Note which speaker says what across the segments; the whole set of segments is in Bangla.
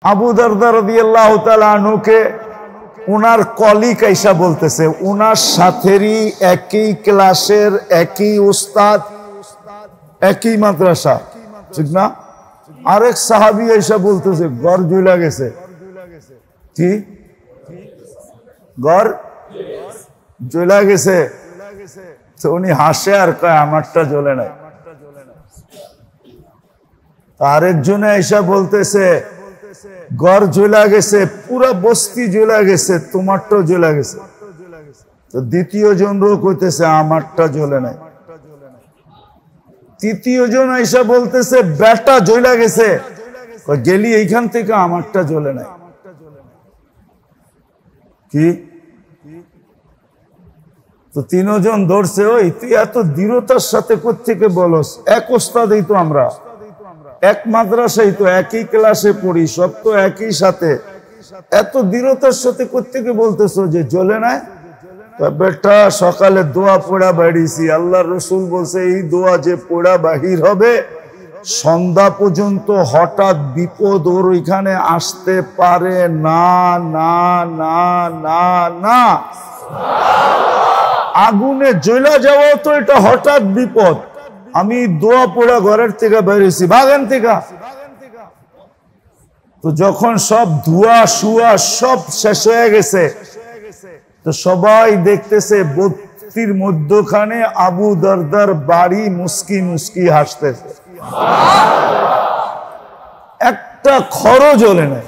Speaker 1: আবু দারদা রাদিয়াল্লাহু তাআলা আনহুকে উনার কলিগ আইসা বলতেছে, উনার সাথেরই একই ক্লাসের, একই উস্তাদ, একই মাদ্রাসা, ঠিক না? আরেক সাহাবী আইসা বলতেছে ঘর জ্বলা গেছে। কি ঘর জ্বলা গেছে? তো উনি হাসে আর কয় আমারটা জ্বলে নাই। আরেকজনে আইসা বলতেছে ঘর জ্বলা গেছে, পুরা বস্তি জ্বলা গেছে, তোমারটাও জ্বলা গেছে। তো দ্বিতীয় জন লোক হইতেছে আমারটা জ্বলে নাই। তৃতীয় জন আইসা বলতেছে বেটা জ্বলা গেছে, গেলি এইখান থেকে আমারটা জ্বলে নাই। কি? তো তিনজন ধরছে, ওই তুই এত দৃঢ়তার সাথে কোত্থেকে বলস? এক ওস্তাদেই তো আমরা, এক মাদ্রাসায় তো, একই ক্লাসে পড়ি, সব তো একই সাথে, এত দৃঢ়তার সাথে কোত্থেকে বলতেছো যে জ্বলে নাই? বেটা সকালে দোয়া পড়া বাড়িছি, আল্লাহর রাসূল বলছে এই দোয়া যে পড়া বাহির হবে সন্ধ্যা পর্যন্ত হঠাৎ বিপদ ওর ওইখানে আসতে পারে না, না না না না। আগুনে জ্বলা যাওয়া তো এটা হঠাৎ বিপদ। আমি দোয়া পড়া ঘরের থেকে বেরিয়েছি, বাগান থেকে। তো যখন সব ধোয়া শুয়া সব শেষ হয়ে গেছে, তো সবাই দেখতেছে বস্তির মধ্যখানে আবু দারদার বাড়ি মুস্কি মুস্কি হাসতেছে, একটা খড়ও জ্বলে নাই।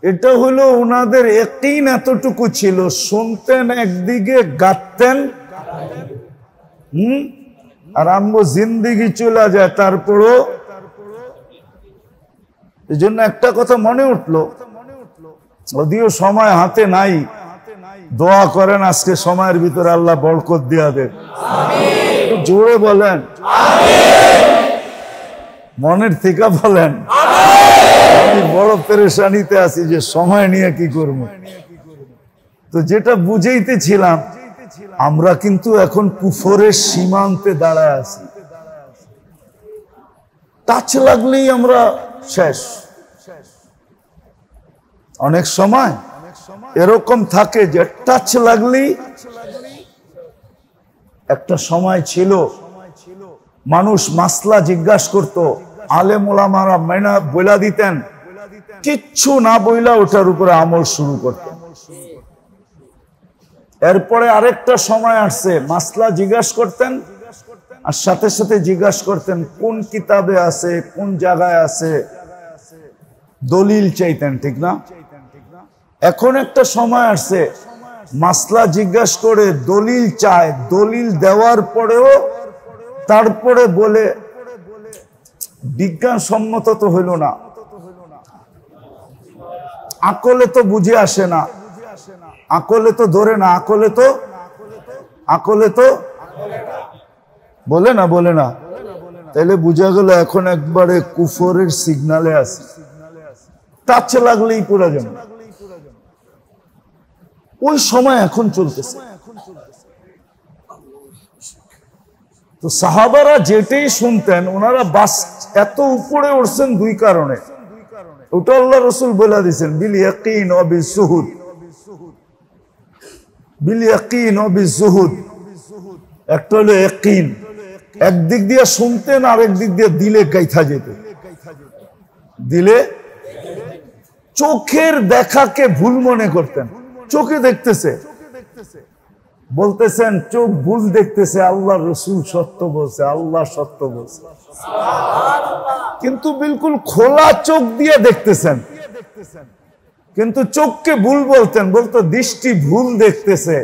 Speaker 1: এটা হলো ওনাদের ইয়াকিন এতটুকু ছিল, শুনতেন একদিকে, গাতেন আর আমগো জিন্দেগি চলে যায়। তারপরও এই জন্য একটা কথা মনে উঠলো, যদিও সময় হাতে নাই, দোয়া করেন আজকে সময়ের ভিতরে আল্লাহ বরকত দিয়া দেন। জোরে বলেন মনের থেকে বলেন। আমি বড় পেরেশানিতে আছি যে সময় নিয়ে কি করব। তো যেটা বুঝাইতেছিলাম, আমরা কিন্তু এখন কুফরের সীমান্তে দাঁড়ায় আছি। টাচ লাগলেই আমরা শেষ। অনেক সময় এরকম থাকে যে টাচ লাগলেই, একটা সময় ছিল মানুষ মাসলা জিজ্ঞাসা করতো, আলেম ওলামারা মাইনা বইলা দিতেন, কিচ্ছু না বইলা ওটার উপরে আমল শুরু করতেন। এরপরে আরেকটা সময় আসছে, মাসলা জিজ্ঞাসা করতেন আর সাথে সাথে জিজ্ঞাসা করতেন কোন কিতাবে আছে, কোন জায়গায় আছে, দলিল চাইতেন, ঠিক না? এখন একটা সময় আসছে মাসলা জিজ্ঞাসা করে দলিল চায়, দলিল দেওয়ার পরেও তারপরে বলে বিজ্ঞান সম্মত তো হইল না, আকলে তো বুঝে আসে না, আকলে তো ধরে না, আকলে তো বলে না। তাইলে বুঝা গেল এখন একবারে কুফরের সিগনালে আছে, টাচ লাগলেই পুরা যাবে। ওই সময় এখন চলতেছে। তো সাহাবারা যেটাই শুনতেন, ওনারা বাস এত উপরে উঠছেন দুই কারণে। ওটা আল্লাহ রাসূল বলে দিয়েছেন, বিল ইয়াকিন ওয়া বিজুহুদ, বিল ইয়াকিন ওয়া বিজুহুদ। একটা হলো ইয়াকিন, একদিক দিয়ে শুনতেন, আরেক দিক দিয়ে দিলে গাইথা যেত। দিলে চোখের দেখাকে ভুল মনে করতেন, চোখে দেখতেছে, বলতেছেন চোখ ভুল দেখতেছে, আল্লাহ রসুল সত্য বলছে, আল্লাহ সত্য বলছে, কিন্তু বিলকুল খোলা চোখ দিয়ে দেখতেছেন, কিন্তু চোখকে ভুল বলতেন, বলতো দৃষ্টি ভুল দেখতেছে,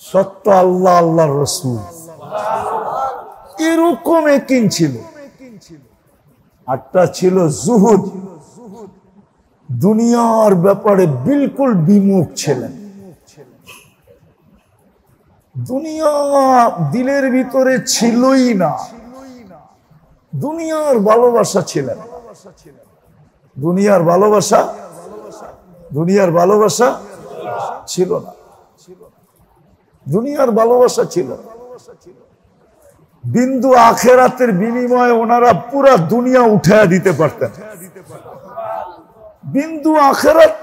Speaker 1: সত্য আল্লাহ, আল্লাহ রসুল। এরকম ইয়াকিন ছিল। আরটা ছিল জুহুদ, দুনিয়ার ব্যাপারে বিলকুল বিমুখ ছিলেন। দুনিয়া দিলের ভিতরে ছিলই না, দুনিয়ার ভালোবাসা ছিলেন, দুনিয়ার ভালোবাসা ছিল না, দুনিয়ার ভালোবাসা ছিল। বিন্দু আখেরাতের বিনিময়ে ওনারা পুরা দুনিয়া উঠায়া দিতে পারতেন। বিন্দু আখেরাত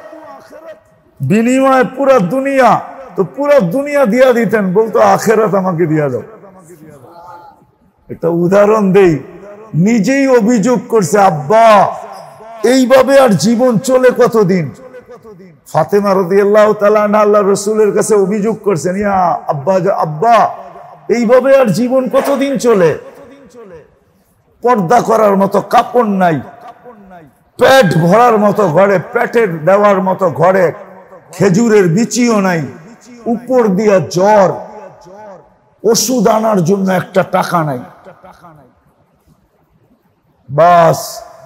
Speaker 1: বিনিময়ে পুরা দুনিয়া, তো পুরা দুনিয়া দিয়া দিতেন, বলতো আখেরাত আমাকে দিয়া দাও। একটা উদাহরণ দেই, নিজেই অভিযোগ করছে, আব্বা এইভাবে আর জীবন চলে কতদিন। ফাতেমা রাদিয়াল্লাহু তাআলা আনহা আল্লাহর রাসূলের কাছে অভিযোগ করছেন, ইয়া আব্বা, আব্বা এইভাবে আর জীবন কতদিন চলে। পর্দা করার মতো কাপড় নাই, পেট ভরার মতো ঘরে, পেটের দেওয়ার মতো ঘরে খেজুরের বিচিও নাই, উপর দিয়া জ্বর, ওষুধ আনার জন্য একটা টাকা নাই। বাস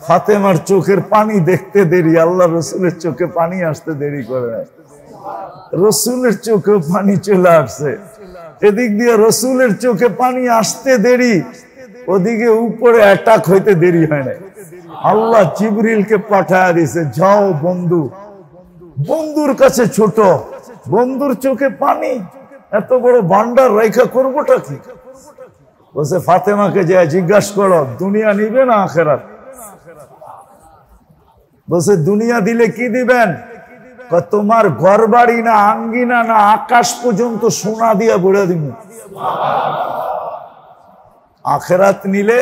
Speaker 1: ফাতেমার চোখের পানি দেখতে দেরি, আল্লাহ রসুলের চোখে পানি আসতে দেরি করে নাই। রসুলের চোখে পানি চলে আসছে, এদিক দিয়ে রসুলের চোখে পানি আসতে দেরি, ওদিকে উপরে অ্যাটাক হইতে দেরি হয় না। আল্লাহ জিবরিলকে পাঠায় দিছে, যাও বন্ধু। বন্ধুর কাছে ছোট, বন্ধুর চোখে পানি, এত বড় ভান্ডার রাইখা করবোটা কি? বলছে ফাতেমাকে যে জিজ্ঞাসা করো দুনিয়া নিবে না আখেরাত। বলছে দুনিয়া দিলে কি দিবেন? তোমার ঘর বাড়ি না, আঙ্গিনা না, আকাশ পর্যন্ত সোনা দিয়া ভরে দিব। আখেরাত নিলে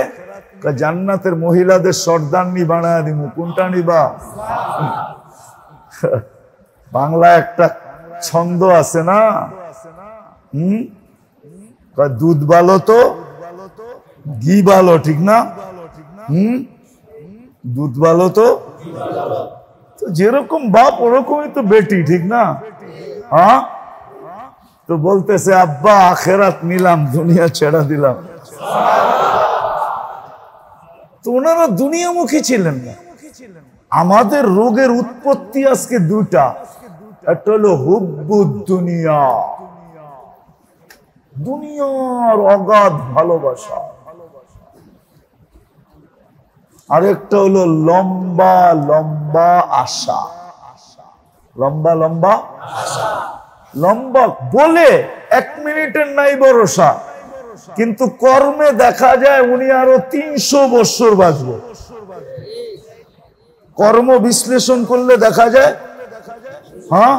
Speaker 1: জান্নাতের মহিলাদের সর্দারনি বানায় দিব। কোনটা নিবা? বাংলা একটা ছন্দ আছে না, দুধ ভালো তো ঘি ভালো, ঠিক না? দুধ ভালো তো যেরকম বাপ ওরকমই তো বেটি, ঠিক না? হ্যাঁ, তো বলতেছে আব্বা আখেরাত নিলাম, দুনিয়া ছেড়া দিলাম। তো ওনারা দুনিয়ামুখী ছিলেন না। আমাদের রোগের উৎপত্তি আজকে দুইটা, একটা হলো হুব্বুদ দুনিয়া, দুনিয়ার অগাধ ভালোবাসা, আরেকটা হলো লম্বা লম্বা আশা। লম্বা লম্বা লম্বা বলে 1 মিনিটের নাই ভরসা, কিন্তু কর্মে দেখা যায় উনি আরো 300 বছর বাঁচবে। কর্ম বিশ্লেষণ করলে দেখা যায়। হ্যাঁ,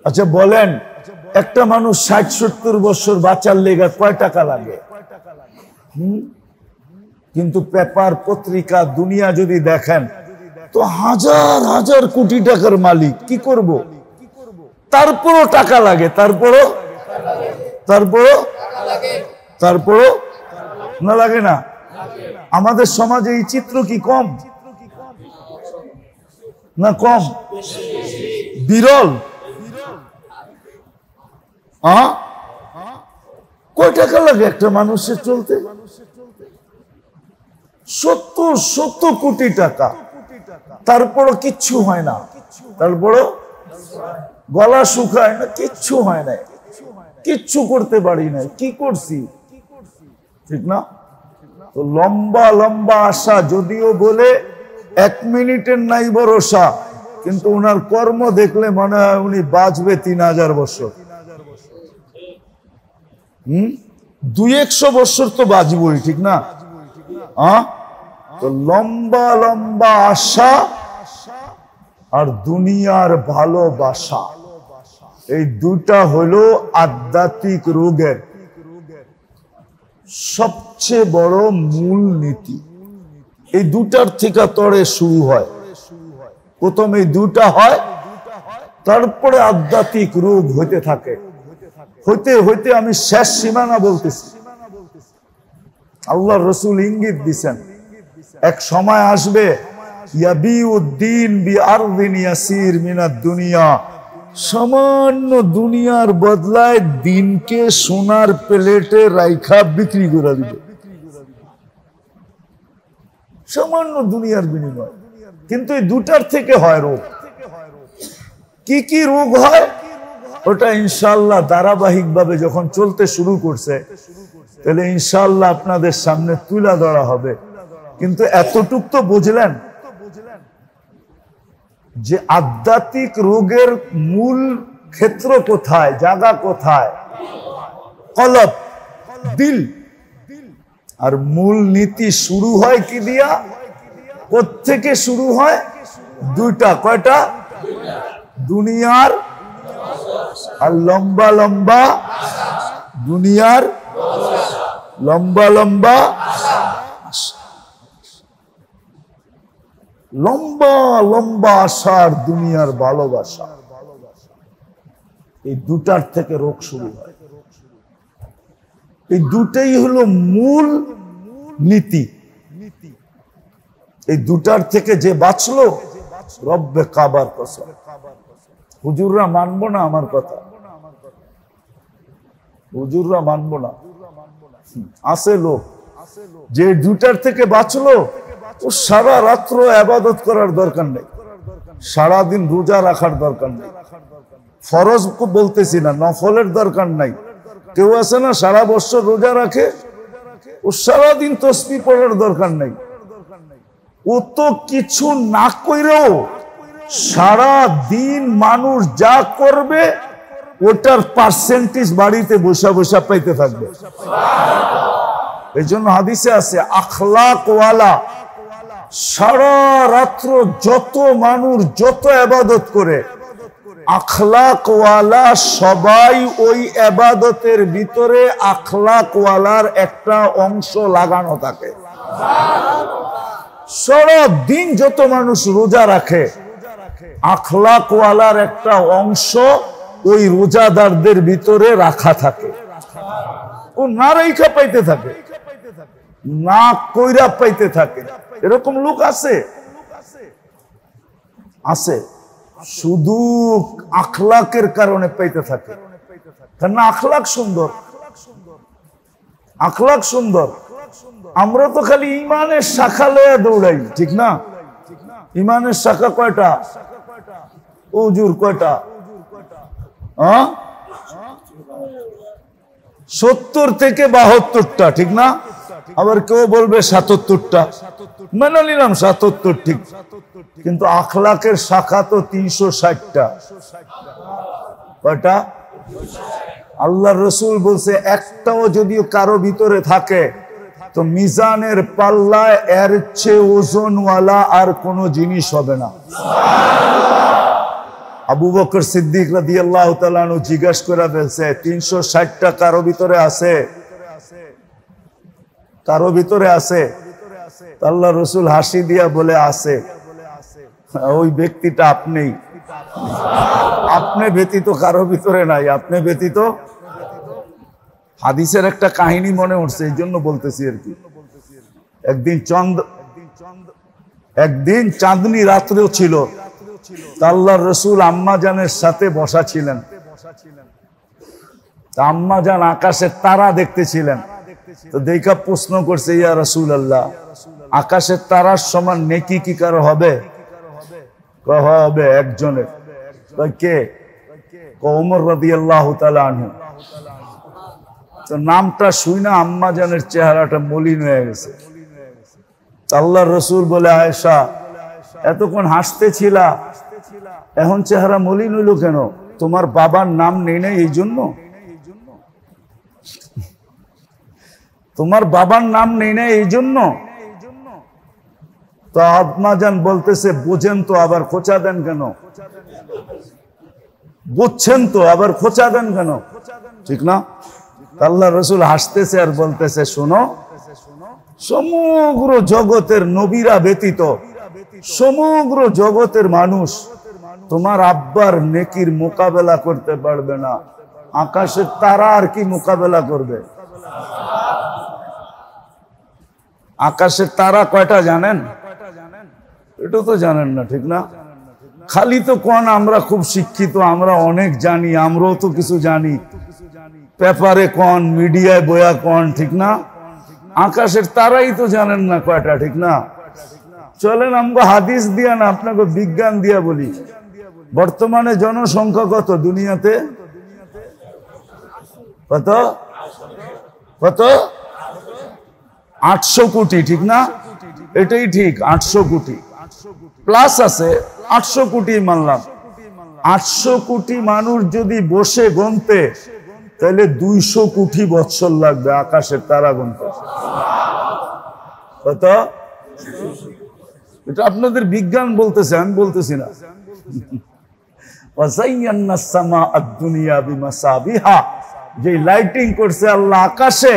Speaker 1: আচ্ছা বলেন, একটা মানুষ 60-70 বছর বাঁচার লেগে কয় টাকা লাগে? কিন্তু পেপার পত্রিকা দুনিয়া যদি দেখেন তো হাজার হাজার কোটি টাকার মালিক। কি করব? তারপরও টাকা লাগে, তারপরও না লাগে না। আমাদের সমাজে এই চিত্র কি কম না কম? বিরল। কয় টাকা লাগে একটা মানুষের চলতে? 70 কোটি টাকা, তারপরও কিচ্ছু হয় না, তারপরও গলা শুকায় না, কিচ্ছু হয় না, কিচ্ছু করতে পারি না, কি করছি, ঠিক না? তো লম্বা লম্বা আশা, যদিও বলে 1 মিনিটের নাই ভরসা, কিন্তু ওনার কর্ম দেখলে মনে হয় উনি বাঁচবে 3000 বছর। 200-100 বছর তো বাঁচবই, ঠিক না? তো লম্বা লম্বা আশা আর দুনিয়ার ভালোবাসা, এই দুটা হলো আধ্যাত্মিক রোগের সবচেয়ে বড় মূল নীতি। এই দুটার থেকে তরে শুরু হয়। প্রথম এই দুটা হয়, তারপরে আধ্যাত্মিক রোগ হইতে থাকে। হইতে হইতে আমি শেষ সীমানা বলতেছি। আল্লাহর রাসূল ইঙ্গিত দিছেন, এক সময় আসবে ইয়াবিউদ্দিন বিআরদিন ইয়াসির মিনাদ দুনিয়া, সামান্য দুনিয়ার বদলায় দিনকে সোনার প্লেটে রাইখা বিক্রি করে দিবে। সামান্য দুনিয়ার বিনিময়। কিন্তু এই দুটার থেকে হয় রোগ। কি কি রোগ হয় ওটা ইনশাআল্লাহ ধারাবাহিক ভাবে যখন চলতে শুরু করছে, তাহলে ইনশাআল্লাহ আপনাদের সামনে তুলে ধরা হবে। কিন্তু এতটুক তো বুঝলেন যে আধ্যাত্মিক রোগের মূল ক্ষেত্র কোথায়, জায়গা কোথায়? কলব, দিল। আর মূল নীতি শুরু হয় কি দিয়া? কোত্থেকে শুরু হয়? দুইটা। কয়টা? দুনিয়ার আর লম্বা লম্বা, দুনিয়ার লম্বা লম্বা, লম্বা লম্বা আশার দুনিয়ার ভালোবাসা। এই দুটার থেকে রোগ শুরু হয়। এই দুটাই হলো মূল নীতি। এই দুটার থেকে যে বাঁচলো, রব্বে কাবার কসম, হুজুররা মানবো না আমার কথা, হুজুররা মানবো না। আছে লোক যে দুটার থেকে বাঁচলো, ও সারা রাত্র ইবাদত করার দরকার নেই, সারাদিন রোজা রাখার দরকার নেই, ফরজ বলতেছি না, নফলের দরকার নাই। কেউ আছে না সারা বছর রোজা রাখে, ও সারাদিন তসবিহ পড়ার দরকার নাই। ও তো কিছু না কইরেও সারা দিন মানুষ যা করবে ওটার পার্সেন্টেজ বাড়িতে বসা বসা পাইতে থাকবে। এই জন্য হাদিসে আছে আখলাক ওয়ালা, সারা রাত্র যত মানুষ যত ইবাদত করে, আখলাক ওয়ালা সবাই ওই ইবাদতের ভিতরে আখলাক ওয়ালার একটা অংশ লাগানো থাকে। সারা দিন যত মানুষ রোজা রাখে, আখলাক ওয়ালার একটা অংশ ওই রোজাদারদের ভিতরে রাখা থাকে। ও না রাইখা পাইতে থাকে, না কইরা পাইতে থাকে। এরকম লোক আছে, আছে, শুধু আখলাকের কারণে পাইতে থাকে। কারণ আখলাক সুন্দর, আখলাক সুন্দর। আমরা তো খালি ইমানের শাখা লয়ে দৌড়াই, ঠিক না? ইমানের শাখা কয়টা? হুজুর কয়টা? 70 থেকে 72টা, ঠিক না? আবার কেউ বলবে 77টা, মেনে নিলাম 77 ঠিক, কিন্তু আখলাকের শাখা তো 360টা। কয়টা? আল্লাহর রাসূল বলছে একটাও যদিও কারো ভিতরে থাকে তো মিজানের পাল্লায় এর চেয়ে ওজনওয়ালা আর কোনো জিনিস হবে না। আবু বকর সিদ্দিক রাদিয়াল্লাহু তাআলা আনহু জিজ্ঞাসা করে বলছে 360টা কারো ভিতরে আছে? কারো ভিতরে আছে? আল্লাহ রাসূল হাসি দিয়া বলে আছে। ওই ব্যক্তিটা আপনি, আপনি ব্যতীত কারো ভিতরে নাই, আপনি ব্যতীত। হাদিসের একটা কাহিনী মনে উঠছে, এই জন্য বলতেছি আর কি। একদিন চাঁদনি রাত্রেও ছিল, আল্লাহর রাসূল আম্মা জানের সাথে বসা ছিলেন। আম্মা জান আকাশের তারা দেখতেছিলেন, তো দেখা প্রশ্ন করছে, ইয়া রাসূলুল্লাহ, আকাশের তারার সমান নেকি কি কারো হবে? হবে একজনের। কে? ওমর রাদিয়াল্লাহু তাআলা আনহু। তো নামটা শুই না আম্মা জানের চেহারাটা মলিন হয়ে গেছে। আল্লাহর রাসূল বলে, আয়েশা এতক্ষণ হাসতেছিলা, এখন চেহারা মলিন হইল কেন? তোমার বাবার নাম নেই নাই এই জন্য? তোমার বাবার নাম নেই নাই এই জন্য? তো আম্মা জান বলতেছে, বুঝেন তো আবার খোঁচা দেন কেন? বুঝছেন তো আবার খোঁচা দেন কেন? ঠিক না? আল্লাহ রাসূল হাসতেছে আর বলতেছে, শোনো, সমগ্র জগতের নবীরা ব্যতীত সমগ্র জগতের মানুষ তোমার আব্বার নেকির মোকাবেলা করতে পারবে না, আকাশের তারা আর কি মোকাবেলা করবে? আকাশের তারা কয়টা জানেন? এটা তো জানেন না, ঠিক না? খালি তো কোন আমরা খুব শিক্ষিত, আমরা অনেক জানি, আমরাও তো কিছু জানি, পেপারে কোন, মিডিয়ায় বয়া কোন, ঠিক না? আকাশের তারাই তো জানেন না কয়টা, ঠিক না? চলেন আমরা হাদিস দিয়া না, আপনাকে বিজ্ঞান দিয়া বলি। বর্তমানে জনসংখ্যা কত দুনিয়াতে? কত? কত? 800 কোটি, ঠিক না? এটাই ঠিক, 800 কোটি প্লাস আছে, 800 কোটি মানলাম। 800 কোটি মানুষ যদি বসে গুনতে তাহলে 200 কোটি বছর লাগবে আকাশের তারা গুনতে। কত? এটা আপনাদের বিজ্ঞান বলতেছে, আমি বলতেছি না। যে লাইটিং করছে আল্লাহ আকাশে,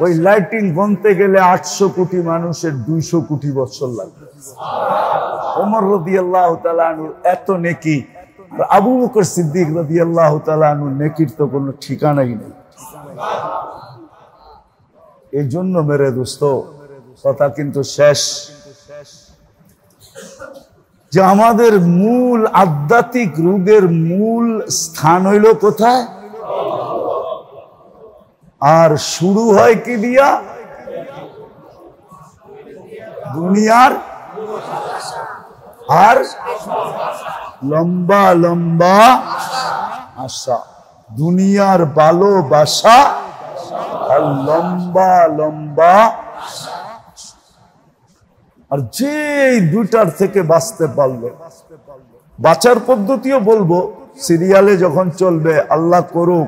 Speaker 1: ওই লাইটিং গনতে গেলে 800 কোটি মানুষের 200 কোটি বছর লাগবে। ওমর রাদিয়াল্লাহু তাআলা আনহু এত নেকি, আর আবু বকর সিদ্দিক রাদিয়াল্লাহু তাআলা আনহু নেকির তো কোনো ঠিকানাই নেই। এই জন্য মেরে দোস্ত, কথা কিন্তু শেষ, যে আমাদের মূল আধ্যাত্মিক রোগের মূল স্থান হইল কোথায়? আর শুরু হয় কি দিয়া? দুনিয়ার আর লম্বা লম্বা আশা, দুনিয়ার ভালোবাসা আর লম্বা লম্বা। আর যে দুটার থেকে বাঁচতে পারলো, বাঁচার পদ্ধতিও বলবো, সিরিয়ালে যখন চলবে, আল্লাহ করুক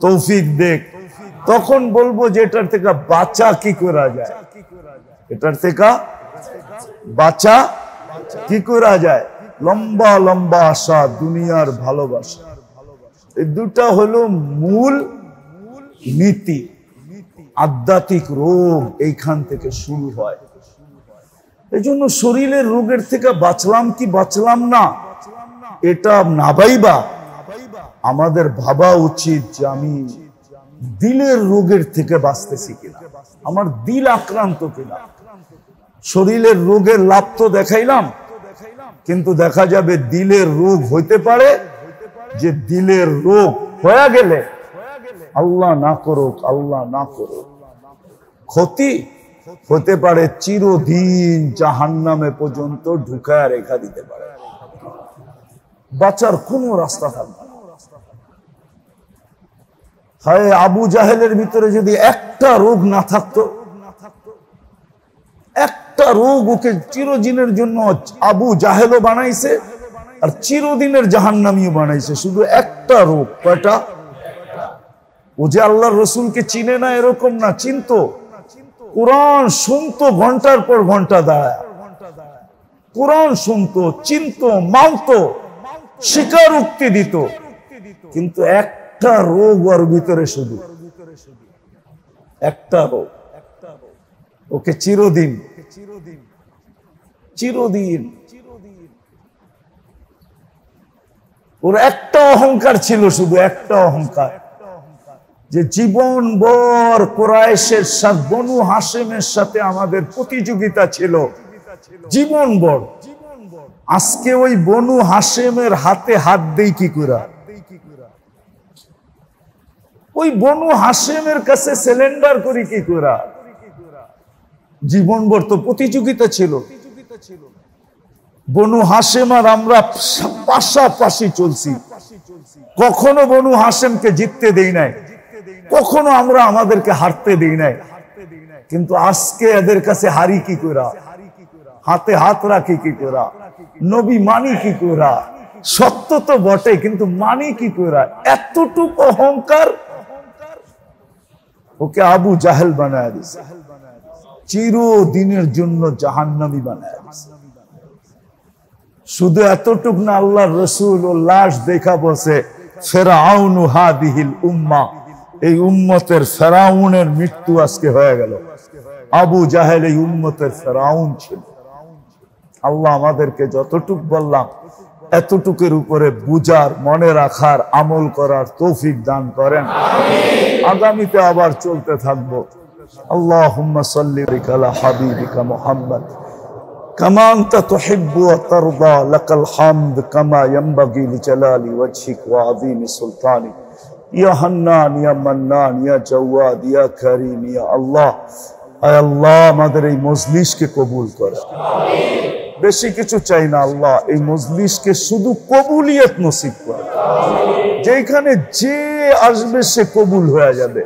Speaker 1: তৌফিক দেখ, তখন বলবো যে এটার থেকে বাঁচা কি করা যায়, এটার থেকে বাঁচা কি করা যায়। লম্বা লম্বা আশা, দুনিয়ার ভালোবাসা, এই দুটা হলো মূল নীতি। আধ্যাত্মিক রোগ এইখান থেকে শুরু হয়। এই জন্য শরীরের রোগের থেকে বাঁচলাম কি বাঁচলাম না, এটা না ভাইবা আমাদের ভাবা উচিত যে আমি দিলের রোগের থেকে বাঁচতেছি কিনা, আমার দিল আক্রান্ত কিনা। শরীরের রোগের লাভ তো দেখাইলাম, কিন্তু দেখা যাবে দিলের রোগ হইতে পারে, যে দিলের রোগ হয়ে গেলে আল্লাহ না করুক, আল্লাহ না করুক, ক্ষতি হতে পারে, চিরদিন জাহান্নামে পর্যন্ত ঢুকায় রেখা দিতে পারে, বাঁচার কোনো রাস্তা থাকবে না। হায় আবু জাহেলের ভিতরে যদি একটা রোগ না থাকতো, একটা রোগ ওকে চিরদিনের জন্য আবু জাহেলও বানাইছে আর চিরদিনের জাহান্নামীও বানাইছে, শুধু একটা রোগ। কয়টা? ও যে আল্লাহর রসুলকে চিনে না এরকম না, চিনতো, কোরআন শুনতো, ঘন্টার পর ঘন্টা দাঁড়ায় কোরআন শুনতো, চিনতো, মানতো, স্বীকারোক্তি দিত, কিন্তু একটা রোগ ওর ভিতরে, শুধু একটা রোগ, ওকে চিরদিন চিরদিন ওর একটা অহংকার ছিল, শুধু একটা অহংকার, যে জীবন ভর কুরাইশের সাথে, বনু হাশেমের সাথে আমাদের প্রতিযোগিতা ছিল জীবন ভর। আজকে ওই বনু হাশেমের হাতে হাত দেই কি করে? ওই বনু হাশেমের কাছে সিলিন্ডার করি কি করে? জীবন ভর তো প্রতিযোগিতা ছিল। বনু হাশেম আর আমরা পাশাপাশি চলছি, কখনো বনু হাশেমকে জিততে দেই নাই, কখনো আমরা আমাদেরকে হারতে দেই নাই, কিন্তু আজকে এদের কাছে হারি কি করা, হাতে হাত রাখি কি করা, নবী মানি কি করা, সত্য তো বটে কিন্তু মানি কি করা। এতটুকু অহংকার ওকে আবু জাহেল বানায় দিছে, চিরদিনের জন্য জাহান্নামী বানায় দিছে। শুধু এতটুক না, আল্লাহর রাসূল ও লাশ দেখা বসে ফিরআউন হাদিহিল উম্মাহ, এই উম্মতের ফেরাউনের মৃত্যু আজকে হয়ে গেল। আবু জাহেল এই উম্মতের ফেরাউন ছিল। আল্লাহ আমাদেরকে যতটুক বললাম এতটুকের উপরে বুঝার, মনে রাখার, আমল করার তৌফিক দান করেন। আগামীতে আবার চলতে থাকবো। আল্লাহুম্মা সাল্লি আলা হাবিবিকা মুহাম্মদ কামা আনতা তুহিব্বু ওয়া তারদা, লাকাল হামদ কামা ইয়ানবাগি লিজালালি ওয়াজহিক ওয়া আযীমি সুলতানিক। ইয়া হান্নান, ইয়া মান্নান, ইয়া জাওয়াদ, ইয়া কারীম, ইয়া আল্লাহ। আয় আল্লাহ, আমাদের এই মজলিসকে কবুল করে। বেশি কিছু চাই না আল্লাহ, এই মজলিসকে শুধু কবুলিয়ত নসিব করে। যেখানে যে আসবে সে কবুল হয়ে যাবে।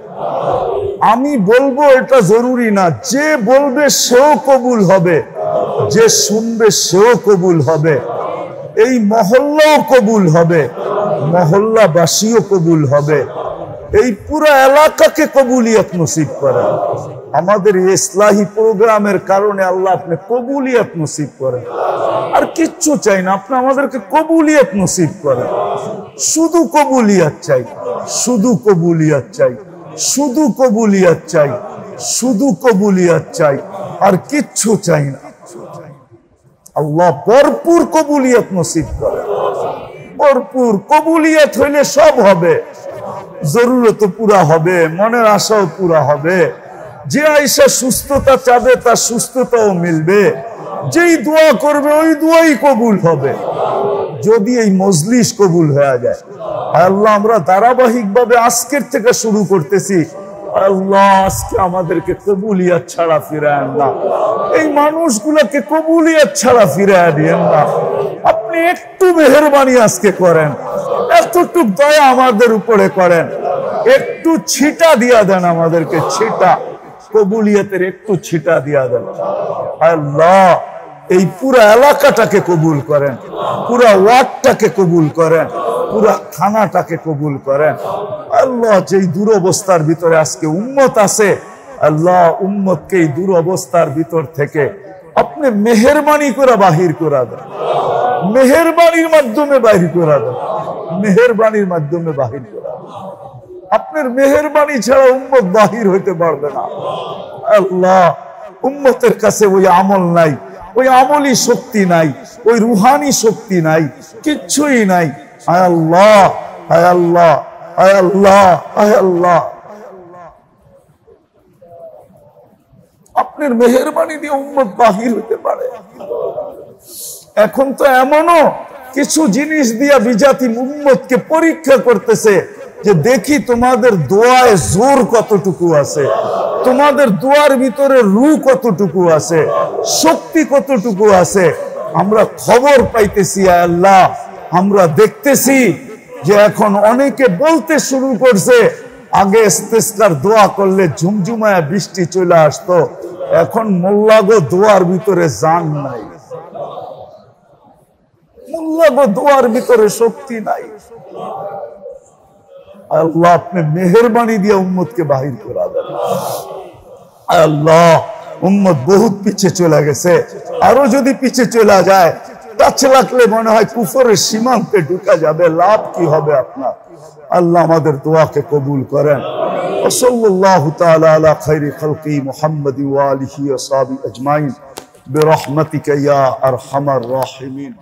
Speaker 1: আমি বলবো এটা জরুরি না, যে বলবে সেও কবুল হবে, যে শুনবে সেও কবুল হবে, এই মহল্লাও কবুল হবে, মহল্লাবাসীও কবুল হবে। এই পুরো এলাকাকে কবুলিয়ত নসিব করেন। আমাদের ইসলাহি প্রোগ্রামের কারণে আল্লাহ আপনি কবুলিয়ত নসিব করেন। আর কিচ্ছু চাই না, আপনি আমাদেরকে কবুলিয়ত নসিব করেন। শুধু কবুলিয়ত চাই, শুধু কবুলিয়ত চাই, শুধু কবুলিয়ত চাই, শুধু কবুলিয়ত চাই, আর কিচ্ছু চাই না। আল্লাহ ভরপুর কবুলিয়ত নসিব করেন। ভরপুর কবুলিয়ত হইলে সব হবে, জরুরত পুরা হবে, মনের আশাও পুরা হবে। যে আয়েশা সুস্থতা চাবে তার সুস্থতাও মিলবে, যেই দোয়া করবে ওই দোয়াই কবুল হবে যদি এই মজলিস কবুল হয়ে যায়। আল্লাহ আমরা ধারাবাহিক ভাবে আজকের থেকে শুরু করতেছি। আল্লাহ আজকে আমাদেরকে কবুলিয়ত ছাড়া ফিরায় না, এই মানুষগুলোকে কবুলিয়ত ছাড়া ফিরায় দিয়েন না। আপনি একটু মেহেরবানি আজকে করেন, এতটুক দয়া আমাদের উপরে করেন, একটু ছিটা দিয়া দেন আমাদেরকে, ছিটা কবুলিয়তের একটু ছিটা দিয়া দেন। আল্লাহ এই পুরা এলাকাটাকে কবুল করেন, পুরা ওয়ার্ডটাকে কবুল করেন, পুরা থানাটাকে কবুল করেন। আল্লাহ যেই দুরবস্থার ভিতরে আজকে উম্মত আছে, আল্লাহ উম্মতকে এই দুরবস্থার ভিতর থেকে আপনি মেহেরবানি করে বাহির করা দেন, মেহেরবানির মাধ্যমে বাহির করা দেন, মেহেরবানির মাধ্যমে বাহির করা দেন। আপনার মেহেরবানি ছাড়া উম্মত বাহির হইতে পারবে না। আল্লাহ উম্মতের কাছে ওই আমল নাই, ওই আমলি শক্তি নাই, ওই রুহানি শক্তি নাই, কিচ্ছুই নাই। আয় আল্লাহ, আয় আল্লাহ, আয় আল্লাহ, আয় আল্লাহ, আপনার মেহেরবানি দিয়ে উম্মত বাহির হতে পারে। এখন তো এমনও কিছু জিনিস দিয়া বিজাতি উম্মতকে পরীক্ষা করতেছে যে দেখি তোমাদের দোয়ায় জোর কতটুকু আছে, তোমাদের দোয়ার ভিতরে রূহ কতটুকু আছে, শক্তি কতটুকু আছে। আমরা খবর পাইতেছি আল্লাহ, আমরা দেখতেছি যে এখন অনেকে বলতে শুরু করছে আগে ইস্তেসকার দোয়া করলে ঝুমঝুমায়া বৃষ্টি চলে আসতো, এখন মোল্লাগো দোয়ার ভিতরে জান নাই, মোল্লাগো দোয়ার ভিতরে শক্তি নাই। আল্লাহ আপনি মেহেরবানি দিয়ে উম্মতকে বাহির করা দেন। আল্লাহ উম্মত বহুত পিছে চলে গেছে, আরো যদি পিছে চলে যায় কাছে লাগলে মনে হয় কুফরের সীমান্তে ঢুকা যাবে, লাভ কি হবে আপনার। আল্লাহ আমাদের দোয়াকে কবুল করেন। সাল্লাল্লাহু তাআলা আলা খায়রি খালকি মুহাম্মাদি ওয়া আলিহি ওয়া সাহবিহি আজমাইন বিরহমাতিকা ইয়া আরহামার রাহিমিন।